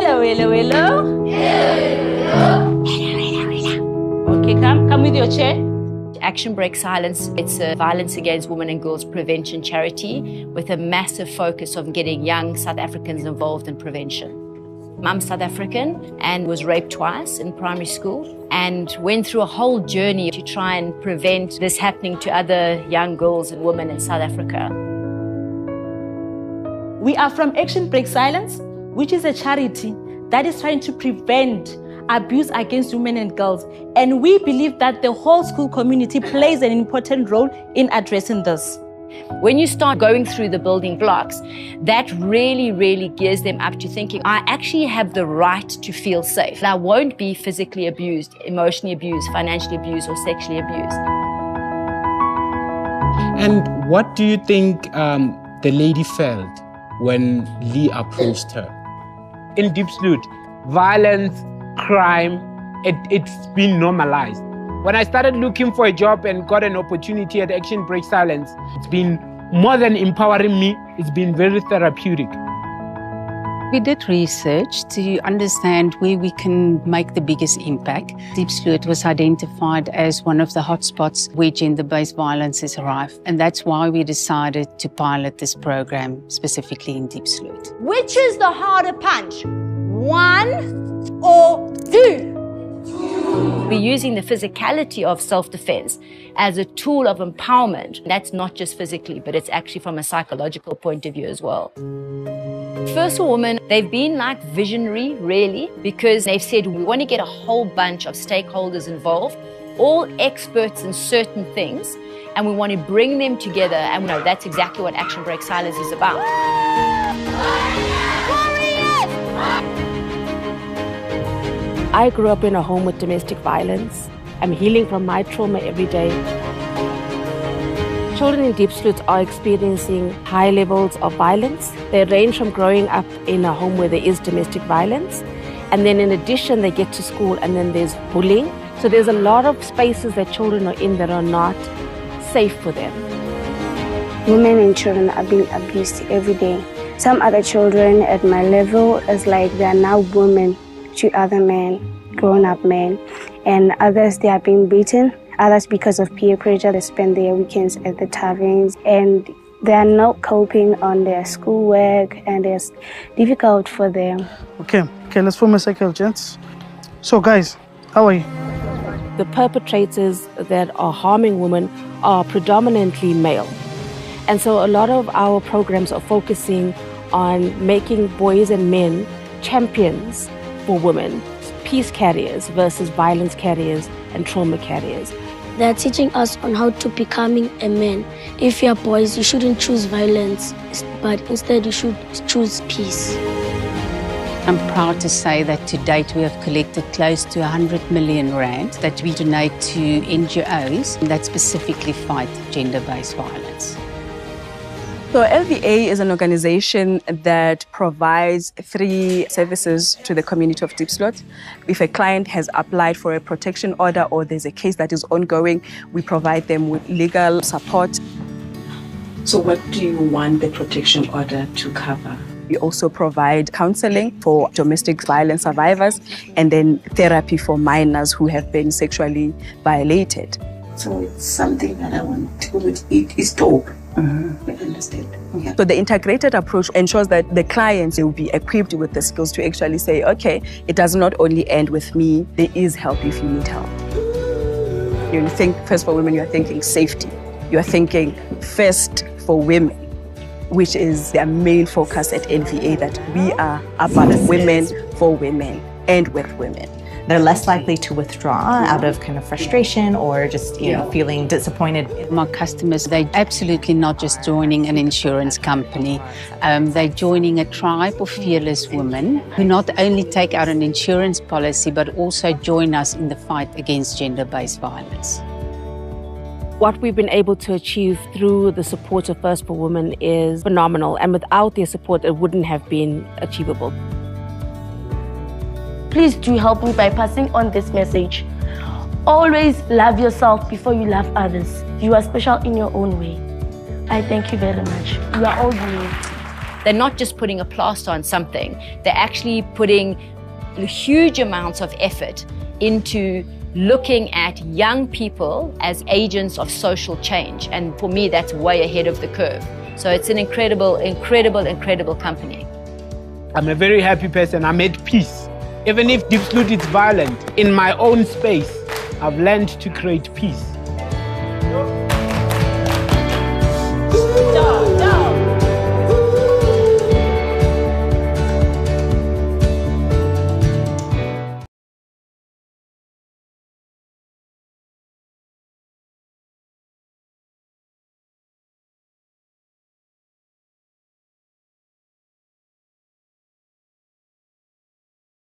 Hello, hello, hello. Hello. Okay, come with your chair. Action Break Silence, it's a violence against women and girls prevention charity with a massive focus on getting young South Africans involved in prevention. Mum's South African and was raped twice in primary school and went through a whole journey to try and prevent this happening to other young girls and women in South Africa. We are from Action Break Silence, which is a charity that is trying to prevent abuse against women and girls. And we believe that the whole school community plays an important role in addressing this. When you start going through the building blocks, that really gears them up to thinking, I actually have the right to feel safe. I won't be physically abused, emotionally abused, financially abused, or sexually abused. And what do you think the lady felt when Lee approached her? In Diepsloot, violence, crime, it's been normalized. When I started looking for a job and got an opportunity at Action Break Silence, it's been more than empowering me, it's been very therapeutic. We did research to understand where we can make the biggest impact. Diepsloot was identified as one of the hotspots where gender-based violence is rife, and that's why we decided to pilot this program specifically in Diepsloot. Which is the harder punch, 1 or 2? We're using the physicality of self-defense as a tool of empowerment. That's not just physically, but it's actually from a psychological point of view as well. First for Women, they've been like visionary, really, because they've said we want to get a whole bunch of stakeholders involved, all experts in certain things, and we want to bring them together. And that's exactly what Action Break Silence is about. I grew up in a home with domestic violence. I'm healing from my trauma every day. Children in Diepsloot are experiencing high levels of violence. They range from growing up in a home where there is domestic violence, and then in addition they get to school and then there's bullying. So there's a lot of spaces that children are in that are not safe for them. Women and children are being abused every day. Some other children at my level is like they are now women to other men, grown-up men, and others they are being beaten. Others because of peer pressure, they spend their weekends at the taverns and they are not coping on their schoolwork and it's difficult for them. Okay, let's form a circle, gents. So guys, how are you? The perpetrators that are harming women are predominantly male. And so a lot of our programs are focusing on making boys and men champions for women, peace carriers versus violence carriers and trauma carriers. They're teaching us on how to becoming a man. If you're boys, you shouldn't choose violence, but instead you should choose peace. I'm proud to say that to date we have collected close to 100 million rand that we donate to NGOs that specifically fight gender-based violence. So LVA is an organization that provides 3 services to the community of Diepsloot. If a client has applied for a protection order or there's a case that is ongoing, we provide them with legal support. So what do you want the protection order to cover? We also provide counseling for domestic violence survivors and then therapy for minors who have been sexually violated. So it's something that I want to stop. I understand. Yeah. So the integrated approach ensures that the clients will be equipped with the skills to actually say, okay, it does not only end with me, there is help if you need help. You think first for women, you're thinking safety. You're thinking first for women, which is their main focus at LVA, that we are about women for women and with women. They're less likely to withdraw out of kind of frustration or just, you know, feeling disappointed. My customers, they're absolutely not just joining an insurance company. They're joining a tribe of fearless women who not only take out an insurance policy, but also join us in the fight against gender-based violence. What we've been able to achieve through the support of First for Women is phenomenal, and without their support, it wouldn't have been achievable. Please do help me by passing on this message. Always love yourself before you love others. You are special in your own way. I thank you very much. You are all unique. they're not just putting a plaster on something, they're actually putting huge amounts of effort into looking at young people as agents of social change. And for me, that's way ahead of the curve. So it's an incredible, incredible, incredible company. I'm a very happy person. I'm at peace. Even if Deep Salute is violent, in my own space, I've learned to create peace.